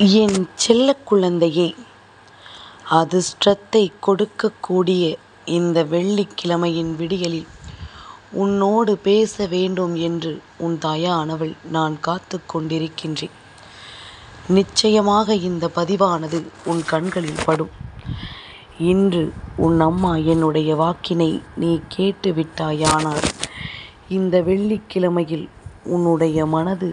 என் செல்லக் குழந்தையே, அதிர்ஷ்டத்தை கொடுக்கக்கூடிய இந்த வெள்ளிக்கிழமையின் விடியலில் உன்னோடு பேச வேண்டும் என்று உன் தாயானவள் நான் காத்து கொண்டிருக்கின்றேன். நிச்சயமாக இந்த பதிவானது உன் கண்களில் படும். இன்று உன் அம்மா என்னுடைய வாக்கினை நீ கேட்டு விட்டாயானால் இந்த வெள்ளிக்கிழமையில் உன்னுடைய மனது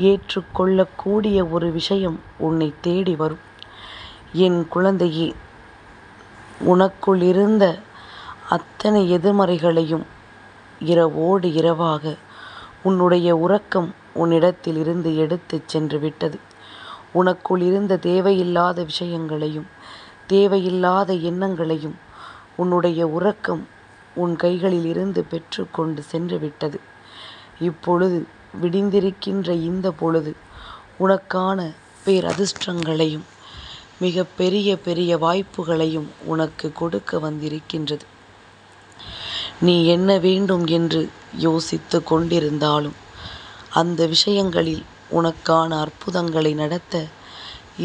ஏற்றுக்கொள்ளக்கூடிய ஒரு விஷயம் உன்னை தேடி வரும். என் குழந்தையே, உனக்குள் இருந்த அத்தனை எதிர்மறைகளையும் இரவோடு இரவாக உன்னுடைய உறக்கம் உன்னிடத்தில் இருந்து எடுத்துச் சென்று விட்டது. உனக்குள் இருந்த தேவையில்லாத விஷயங்களையும் தேவையில்லாத எண்ணங்களையும் உன்னுடைய உறக்கம் உன் கைகளில் இருந்து பெற்றுக்கொண்டு சென்று விட்டது. இப்பொழுது விடிந்திருக்கின்ற இந்த பொழுது உனக்கான பேரதிர்ஷ்டங்களையும் மிக பெரிய பெரிய வாய்ப்புகளையும் உனக்கு கொடுக்க வந்திருக்கின்றது. நீ என்ன வேண்டும் என்று யோசித்து கொண்டிருந்தாலும் அந்த விஷயங்களில் உனக்கான அற்புதங்களை நடத்த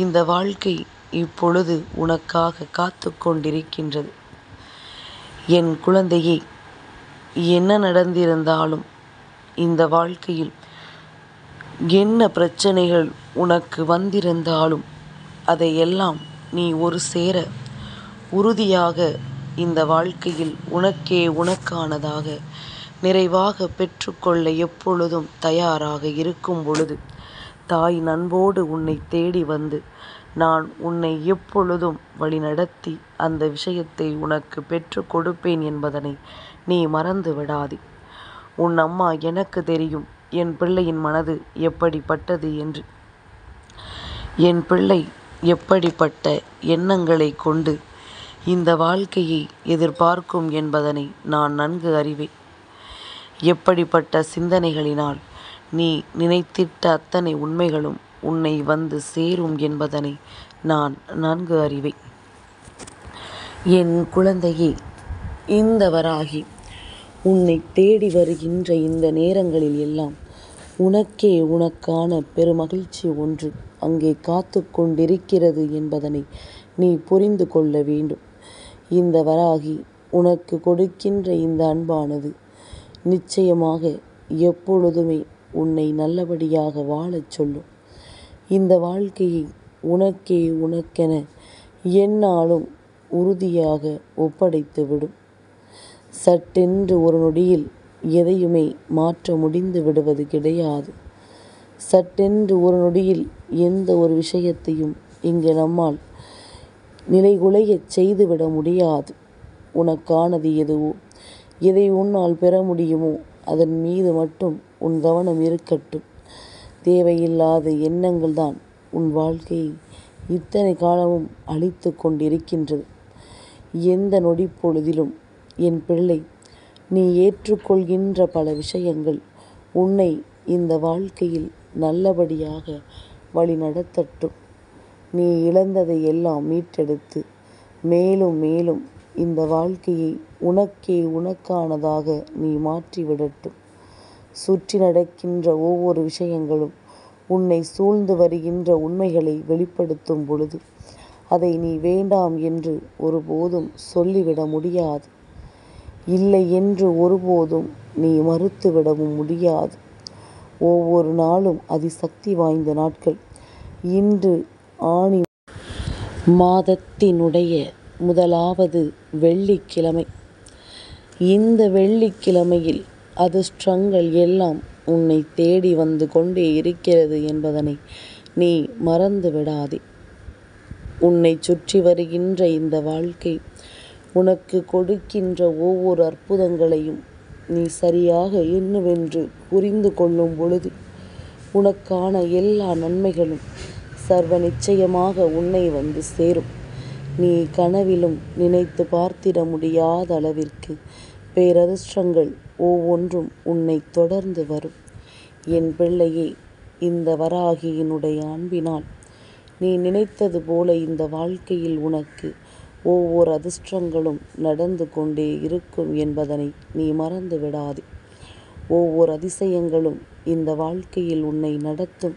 இந்த வாழ்க்கை இப்பொழுது உனக்காக காத்து கொண்டிருக்கின்றது. என் குழந்தையே, என்ன நடந்திருந்தாலும் இந்த வாழ்க்கையில் என்ன பிரச்சனைகள் உனக்கு வந்திருந்தாலும் அதையெல்லாம் நீ ஒரு சேர உறுதியாக இந்த வாழ்க்கையில் உனக்கானதாக நிறைவாக பெற்றுக்கொள்ள எப்பொழுதும் தயாராக இருக்கும் பொழுது தாய் அன்போடு உன்னை தேடி வந்து நான் உன்னை எப்பொழுதும் வழிநடத்தி அந்த விஷயத்தை உனக்கு பெற்று கொடுப்பேன் என்பதனை நீ மறந்து விடாதே. உன் அம்மா எனக்கு தெரியும் என் பிள்ளையின் மனது எப்படிப்பட்டது என்று. என் பிள்ளை எப்படிப்பட்ட எண்ணங்களை கொண்டு இந்த வாழ்க்கையை எதிர்பார்க்கும் என்பதனை நான் நன்கு அறிவேன். எப்படிப்பட்ட சிந்தனைகளினால் நீ நினைத்திட்ட அத்தனை உண்மைகளும் உன்னை வந்து சேரும் என்பதனை நான் நன்கு அறிவேன். என் குழந்தையே, இந்த வராகி உன்னை தேடி வருகின்ற இந்த நேரங்களில் எல்லாம் உனக்கான பெருமகிழ்ச்சி ஒன்று அங்கே காத்து கொண்டிருக்கிறது என்பதனை நீ புரிந்து கொள்ள வேண்டும். இந்த வராகி உனக்கு கொடுக்கின்ற இந்த அன்பானது நிச்சயமாக எப்பொழுதுமே உன்னை நல்லபடியாக வாழச் சொல்லும். இந்த வாழ்க்கையை உனக்கென எந்நாளும் உறுதியாக ஒப்படைத்துவிடும். சட்டென்று ஒரு நொடியில் எதையுமே மாற்ற முடிந்து விடுவது கிடையாது. சட்டென்று ஒரு நொடியில் எந்த ஒரு விஷயத்தையும் இங்கு நம்மால் நிலைகுலையச் செய்துவிட முடியாது. உனக்கானது எதுவோ, எதை உன்னால் பெற முடியுமோ அதன் மீது மட்டும் உன் கவனம் இருக்கட்டும். தேவையில்லாத எண்ணங்கள் தான் உன் வாழ்க்கையை இத்தனை காலமும் அழித்து கொண்டிருக்கின்றது. எந்த நொடி பொழுதிலும் என் பிள்ளை, நீ ஏற்றுக்கொள்கின்ற பல விஷயங்கள் உன்னை இந்த வாழ்க்கையில் நல்லபடியாக வழிநடத்தட்டும். நீ இழந்ததை எல்லாம் மீட்டெடுத்து மேலும் மேலும் இந்த வாழ்க்கையை உனக்கானதாக நீ மாற்றிவிடட்டும். சுற்றி நடக்கின்ற ஒவ்வொரு விஷயங்களும் உன்னை சூழ்ந்து வருகின்ற உண்மைகளை வெளிப்படுத்தும் பொழுது அதை நீ வேண்டாம் என்று ஒருபோதும் சொல்லிவிட முடியாது. இல்லை என்று ஒருபோதும் நீ மறுத்துவிடவும் முடியாது. ஒவ்வொரு நாளும் அதிசக்தி வாய்ந்த நாட்கள். இன்று ஆனி மாதத்தினுடைய முதலாவது வெள்ளிக்கிழமை. இந்த வெள்ளிக்கிழமையில் அதிர்ஷ்டங்கள் எல்லாம் உன்னை தேடி வந்து கொண்டே இருக்கிறது என்பதனை நீ மறந்து விடாதே. உன்னை சுற்றி வருகின்ற இந்த வாழ்க்கை உனக்கு கொடுக்கின்ற ஒவ்வொரு அற்புதங்களையும் நீ சரியாக என்னவென்று புரிந்து கொள்ளும் பொழுது உனக்கான எல்லா நன்மைகளும் சர்வ நிச்சயமாக உன்னை வந்து சேரும். நீ கனவிலும் நினைத்து பார்த்திட முடியாத அளவிற்கு பேரதிர்ஷ்டங்கள் ஒவ்வொன்றும் உன்னை தொடர்ந்து வரும். என் பிள்ளையே, இந்த வராகியினுடைய அன்பினால் நீ நினைத்தது போல இந்த வாழ்க்கையில் உனக்கு ஒவ்வொரு அதிர்ஷ்டங்களும் நடந்து கொண்டே இருக்கும் என்பதனை நீ மறந்து விடாதே. ஒவ்வொரு அதிசயங்களும் இந்த வாழ்க்கையில் உன்னை நடத்தும்.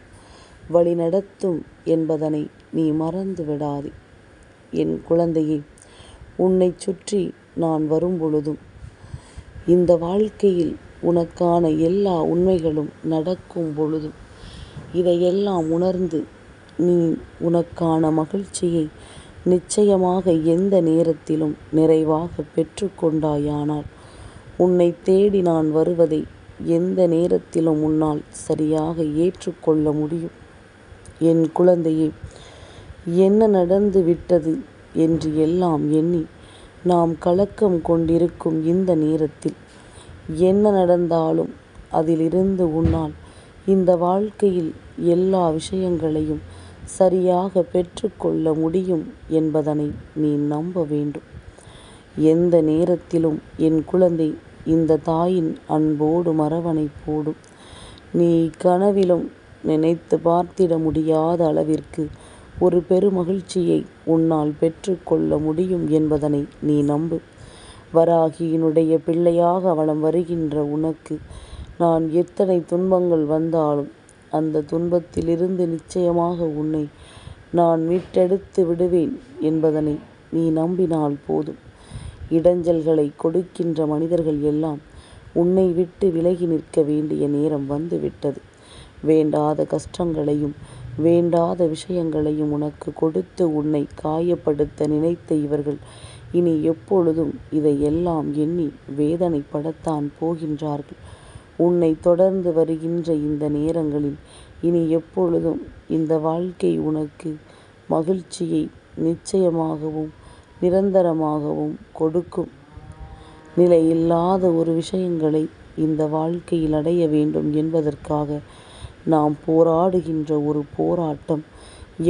வழிநடத்தும் என்பதனை நீ மறந்து விடாதே. என் குழந்தையே, உன்னை சுற்றி நான் வரும்பொழுதும் இந்த வாழ்க்கையில் உனக்கான எல்லா உண்மைகளும் நடக்கும் பொழுதும் இதையெல்லாம் உணர்ந்து நீ உனக்கான மகிழ்ச்சியை நிச்சயமாக எந்த நேரத்திலும் நிறைவாக பெற்றுக்கொண்டாயானால் உன்னை தேடி நான் வருவதை எந்த நேரத்திலும் உன்னால் சரியாக ஏற்றுக்கொள்ள முடியும். என் குழந்தையே, என்ன நடந்து விட்டது என்று எல்லாம் எண்ணி நாம் கலக்கம் கொண்டிருக்கும் இந்த நேரத்தில் என்ன நடந்தாலும் அதிலிருந்து உன்னால் இந்த வாழ்க்கையில் எல்லா விஷயங்களையும் சரியாக பெற்றுக்கொள்ள முடியும் என்பதனை நீ நம்ப வேண்டும். எந்த நேரத்திலும் என் குழந்தை இந்த தாயின் அன்போடும் அரவணைப்போடும் நீ கனவிலும் நினைத்து பார்த்திட முடியாத அளவிற்கு ஒரு பெருமகிழ்ச்சியை உன்னால் பெற்றுக்கொள்ள முடியும் என்பதனை நீ நம்பு. வராகியினுடைய பிள்ளையாக வலம் வருகின்ற உனக்கு நான் எத்தனை துன்பங்கள் வந்தாலும் அந்த துன்பத்திலிருந்து நிச்சயமாக உன்னை நான் மீட்டெடுத்து விடுவேன் என்பதனை நீ நம்பினால் போதும். இடைஞ்சல்களை கொடுக்கின்ற மனிதர்கள் எல்லாம் உன்னை விட்டு விலகி நிற்க வேண்டிய நேரம் வந்துவிட்டது. வேண்டாத கஷ்டங்களையும் வேண்டாத விஷயங்களையும் உனக்கு கொடுத்து உன்னை காயப்படுத்த நினைத்த இவர்கள் இனி எப்பொழுதும் இதையெல்லாம் எண்ணி வேதனைப்படத்தான் போகின்றார்கள். உன்னை தொடர்ந்து வருகின்ற இந்த நேரங்களில் இனி எப்பொழுதும் இந்த வாழ்க்கை உனக்கு மகிழ்ச்சியை நிச்சயமாகவும் நிரந்தரமாகவும் கொடுக்கும். நிலையில்லாத ஒரு விஷயங்களை இந்த வாழ்க்கையில் அடைய வேண்டும் என்பதற்காக நாம் போராடுகின்ற ஒரு போராட்டம்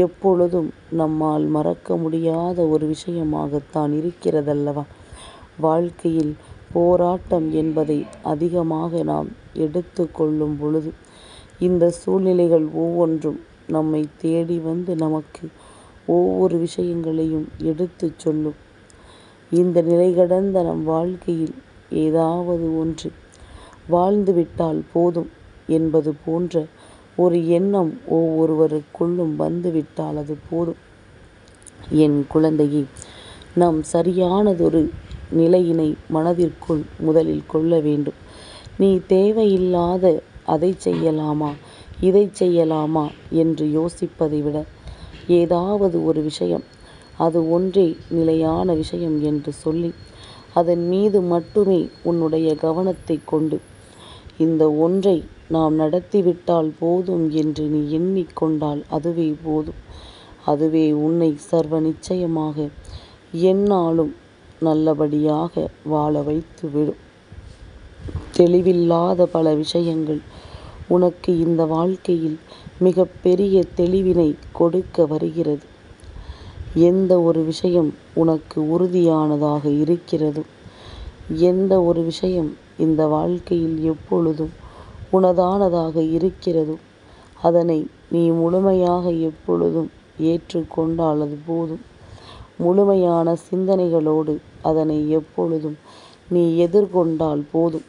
எப்பொழுதும் நம்மால் மறக்க முடியாத ஒரு விஷயமாகத்தான் இருக்கிறதல்லவா. வாழ்க்கையில் போராட்டம் என்பதை அதிகமாக நாம் எடுத்து கொள்ளும் பொழுது இந்த சூழ்நிலைகள் ஒவ்வொன்றும் நம்மை தேடி வந்து நமக்கு ஒவ்வொரு விஷயங்களையும் எடுத்து சொல்லும். இந்த நிலை கடந்த நம் வாழ்க்கையில் ஏதாவது ஒன்று வாழ்ந்துவிட்டால் போதும் என்பது போன்ற ஒரு எண்ணம் ஒவ்வொருவருக்குள்ளும் வந்துவிட்டால் அது போதும். என் குழந்தையே, நாம் சரியானதொரு நிலையினை மனதிற்குள் முதலில் கொள்ள வேண்டும். நீ தேவையில்லாத அதை செய்யலாமா இதை செய்யலாமா என்று யோசிப்பதை விட ஏதாவது ஒரு விஷயம் அது ஒன்றே நிலையான விஷயம் என்று சொல்லி அதன் மீது மட்டுமே உன்னுடைய கவனத்தை கொண்டு இந்த ஒன்றை நாம் நடத்திவிட்டால் போதும் என்று நீ எண்ணிக்கொண்டால் அதுவே போதும். அதுவே உன்னை சர்வ நிச்சயமாக எந்நாளும் நல்லபடியாக வாழ வைத்து விடும். தெளிவில்லாத பல விஷயங்கள் உனக்கு இந்த வாழ்க்கையில் மிக பெரிய தெளிவினை கொடுக்க வருகிறது. எந்த ஒரு விஷயம் உனக்கு உறுதியானதாக இருக்கிறதோ, எந்த ஒரு விஷயம் இந்த வாழ்க்கையில் எப்பொழுதும் உனதானதாக இருக்கிறதோ அதனை நீ முழுமையாக எப்பொழுதும் ஏற்றுக்கொண்டால் அது போதும். முழுமையான சிந்தனைகளோடு அதனை எப்பொழுதும் நீ எதிர்கொண்டால் போதும்.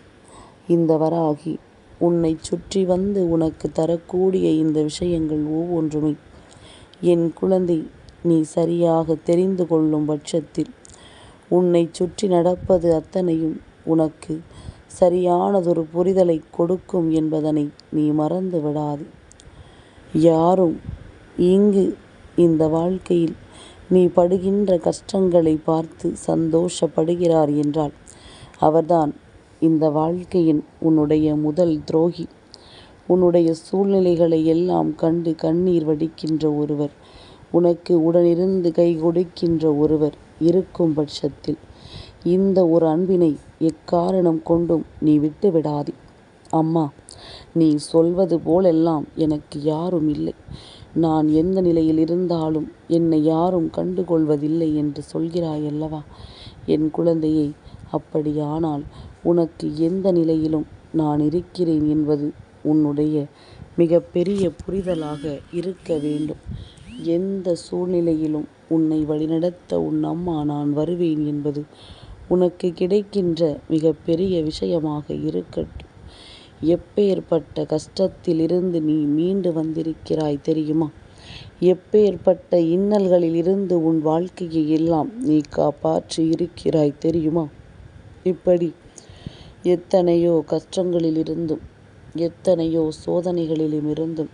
இந்த வராகி உன்னை சுற்றி வந்து உனக்கு தரக்கூடிய இந்த விஷயங்கள் ஒவ்வொன்றுமே என் குழந்தை நீ சரியாக தெரிந்து கொள்ளும் பட்சத்தில் உன்னை சுற்றி நடப்பது அத்தனையும் உனக்கு சரியானதொரு புரிதலை கொடுக்கும் என்பதனை நீ மறந்து விடாதே. யாரும் இங்கு இந்த வாழ்க்கையில் நீ படுகின்ற கஷ்டங்களை பார்த்து சந்தோஷப்படுகிறார் என்றால் அவர்தான் இந்த வாழ்க்கையின் உன்னுடைய முதல் துரோகி. உன்னுடைய சூழ்நிலைகளை எல்லாம் கண்டு கண்ணீர் வடிக்கின்ற ஒருவர், உனக்கு உடனிருந்து கை கொடுக்கின்ற ஒருவர் இருக்கும் பட்சத்தில் இந்த ஒரு அன்பினை எக்காரணம் கொண்டும் நீ விட்டு விடாதே. அம்மா, நீ சொல்வது போலெல்லாம் எனக்கு யாரும் இல்லை, நான் எந்த நிலையில் இருந்தாலும் என்னை யாரும் கண்டுகொள்வதில்லை என்று சொல்கிறாயல்லவா என் குழந்தையை. அப்படியானால் உனக்கு எந்த நிலையிலும் நான் இருக்கிறேன் என்பது உன்னுடைய மிக பெரிய புரிதலாக இருக்க வேண்டும். எந்த சூழ்நிலையிலும் உன்னை வழிநடத்த உன் அம்மா நான் வருவேன் என்பது உனக்கு கிடைக்கின்ற மிக பெரிய விஷயமாக இருக்கட்டும். எப்பேற்பட்ட கஷ்டத்திலிருந்து நீ மீண்டு வந்திருக்கிறாய் தெரியுமா? எப்பேற்பட்ட இன்னல்களில் இருந்து உன் வாழ்க்கையை எல்லாம் நீ காப்பாற்றி இருக்கிறாய் தெரியுமா? இப்படி எத்தனையோ கஷ்டங்களிலிருந்தும் எத்தனையோ சோதனைகளிலும் இருந்தும்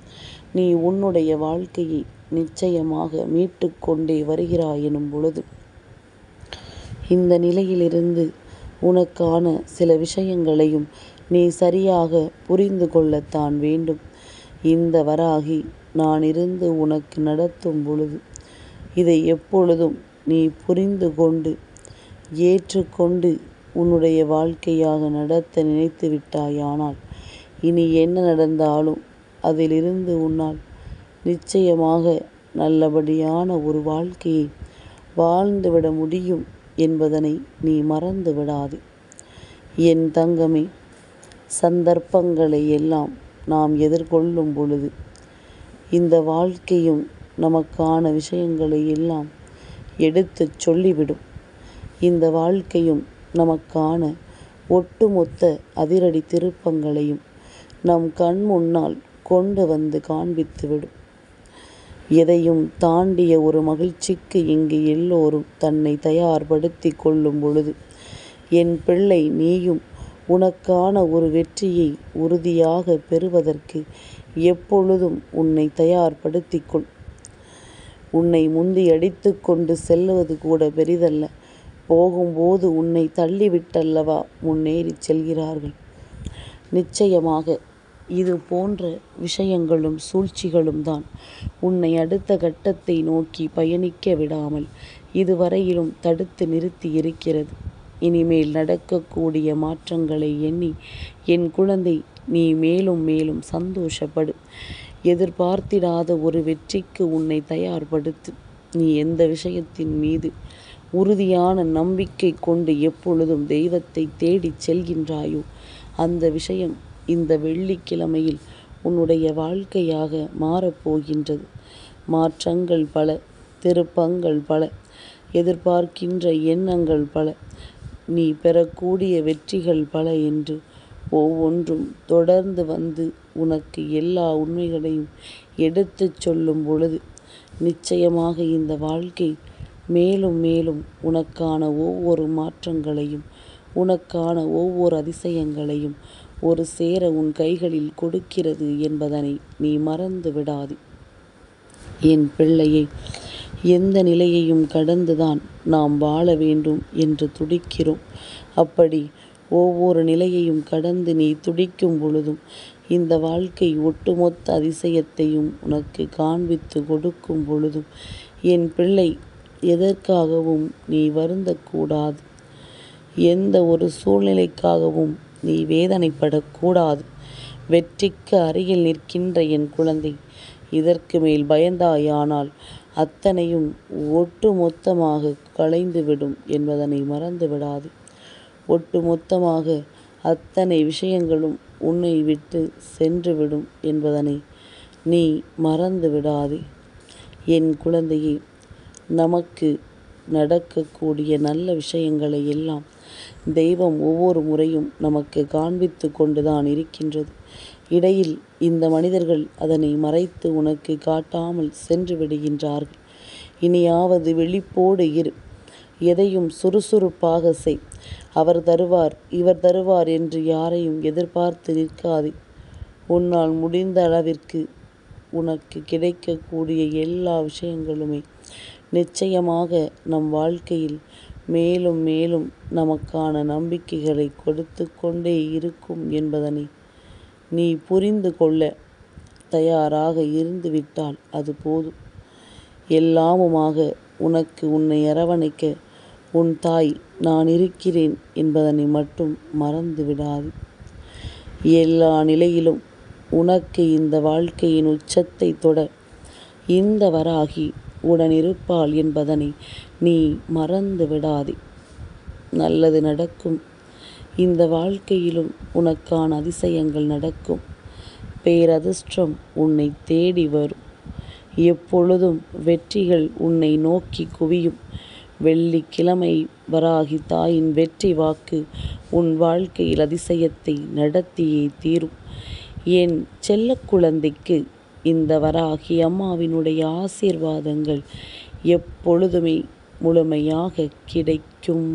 நீ உன்னுடைய வாழ்க்கையை நிச்சயமாக மீட்டு கொண்டே வருகிறாய் எனும் பொழுது, இந்த நிலையிலிருந்து உனக்கான சில விஷயங்களையும் நீ சரியாக புரிந்து கொள்ளத்தான் வேண்டும். இந்த வராகி நான் இருந்து உனக்கு நடத்தும் பொழுது இதை எப்பொழுதும் நீ புரிந்து கொண்டு ஏற்றுக்கொண்டு உன்னுடைய வாழ்க்கையாக நடத்த நினைத்து விட்டாயானால், இனி என்ன நடந்தாலும் அதிலிருந்து உன்னால் நிச்சயமாக நல்லபடியான ஒரு வாழ்க்கையை வாழ்ந்துவிட முடியும் என்பதனை நீ மறந்து விடாதே. என் தங்கமே, சந்தர்ப்பங்களை எல்லாம் நாம் எதிர்கொள்ளும் பொழுது இந்த வாழ்க்கையும் நமக்கான விஷயங்களை எல்லாம் எடுத்துச் சொல்லிவிடும். இந்த வாழ்க்கையும் நமக்கான ஒட்டுமொத்த அதிரடி திருப்பங்களையும் நம் கண் முன்னால் கொண்டு வந்து காண்பித்துவிடும். எதையும் தாண்டிய ஒரு மகிழ்ச்சிக்கு இங்கு எல்லோரும் தன்னை தயார்படுத்தி கொள்ளும் பொழுது, என் பிள்ளை நீயும் உனக்கான ஒரு வெற்றியை உறுதியாக பெறுவதற்கு எப்பொழுதும் உன்னை தயார்படுத்திக்கொள். உன்னை முந்தி அடித்து கொண்டு செல்வது கூட பெரிதல்ல. போகும்போது உன்னை தள்ளிவிட்டல்லவா முன்னேறி செல்கிறார்கள். நிச்சயமாக இது போன்ற விஷயங்களும் சூழ்ச்சிகளும் தான் உன்னை அடுத்த கட்டத்தை நோக்கி பயணிக்க விடாமல் இதுவரையிலும் தடுத்து நிறுத்தி இருக்கிறது. இனிமேல் நடக்கக்கூடிய மாற்றங்களை எண்ணி என் குழந்தை நீ மேலும் மேலும் சந்தோஷப்படு. எதிர்பார்த்திடாத ஒரு வெற்றிக்கு உன்னை தயார்படுத்து. நீ எந்த விஷயத்தின் மீது உறுதியான நம்பிக்கை கொண்டு எப்பொழுதும் தெய்வத்தை தேடிச் செல்கின்றாயோ அந்த விஷயம் இந்த வெள்ளிக்கிழமையில் உன்னுடைய வாழ்க்கையாக மாறப்போகின்றது. மாற்றங்கள் பல, திருப்பங்கள் பல, எதிர்பார்க்கின்ற எண்ணங்கள் பல, நீ பெறக்கூடிய வெற்றிகள் பல என்று ஒவ்வொன்றும் தொடர்ந்து வந்து உனக்கு எல்லா உண்மைகளையும் எடுத்துச் சொல்லும் பொழுது நிச்சயமாக இந்த வாழ்க்கை மேலும் மேலும் உனக்கான ஒவ்வொரு மாற்றங்களையும் உனக்கான ஒவ்வொரு அதிசயங்களையும் ஒரு சேர உன் கைகளில் கொடுக்கிறது என்பதனை நீ மறந்து விடாதே. என் பிள்ளையை, எந்த நிலையையும் கடந்துதான் நாம் வாழ வேண்டும் என்று துடிக்கிறோம். அப்படி ஒவ்வொரு நிலையையும் கடந்து நீ துடிக்கும் பொழுதும் இந்த வாழ்க்கை ஒட்டுமொத்த அதிசயத்தையும் உனக்கு காண்பித்து கொடுக்கும் பொழுதும் என் பிள்ளை, எதற்காகவும் நீ வருந்தக்கூடாது. எந்த ஒரு சூழ்நிலைக்காகவும் நீ வேதனைப்படக்கூடாது. வெற்றிக்கு அருகில் நிற்கின்ற என் குழந்தை, இதற்கு மேல் பயந்தாயானால் அத்தனையும் ஒட்டுமொத்தமாக கலைந்துவிடும் என்பதனை மறந்து விடாது. ஒட்டுமொத்தமாக அத்தனை விஷயங்களும் உன்னை விட்டு சென்றுவிடும் என்பதனை நீ மறந்து விடாதே. என் குழந்தையே, நமக்கு நடக்கக்கூடிய நல்ல விஷயங்களை எல்லாம் தெய்வம் ஒவ்வொரு முறையும் நமக்கு காண்பித்து கொண்டுதான் இருக்கின்றது. இடையில் இந்த மனிதர்கள் அதனை மறைத்து உனக்கு காட்டாமல் சென்று விடுகின்றார்கள். இனியாவது விழிப்போடு இரு. எதையும் சுறுசுறுப்பாக செய். அவர் தருவார், இவர் தருவார் என்று யாரையும் எதிர்பார்த்து நிற்காதே. உன்னால் முடிந்த அளவிற்கு உனக்கு கிடைக்கக்கூடிய எல்லா விஷயங்களுமே நிச்சயமாக நம் வாழ்க்கையில் மேலும் மேலும் நமக்கான நம்பிக்கைகளை கொடுத்து கொண்டே இருக்கும் என்பதனை நீ புரிந்து கொள்ள தயாராக இருந்துவிட்டால் அது போதும். எல்லாமுமாக உனக்கு உன்னை அரவணைக்க உன் தாய் நான் இருக்கிறேன் என்பதனை மட்டும் மறந்து விடாது. எல்லா நிலையிலும் உனக்கு இந்த வாழ்க்கையின் உச்சத்தை தொட இந்த வராகி உடனிருப்பாள் என்பதனை நீ மறந்து விடாதே. நல்லது நடக்கும். இந்த வாழ்க்கையிலும் உனக்கான அதிசயங்கள் நடக்கும். பேரதிர்ஷ்டம் உன்னை தேடி வரும். எப்பொழுதும் வெற்றிகள் உன்னை நோக்கி குவியும். வெள்ளிக்கிழமை வராகி தாயின் வெற்றி வாக்கு உன் வாழ்க்கையில் அதிசயத்தை நடத்தியே தீரும். என் செல்ல குழந்தைக்கு இந்த வராகி அம்மாவினுடைய ஆசீர்வாதங்கள் எப்பொழுதுமே முழுமையாக கிடைக்கும்.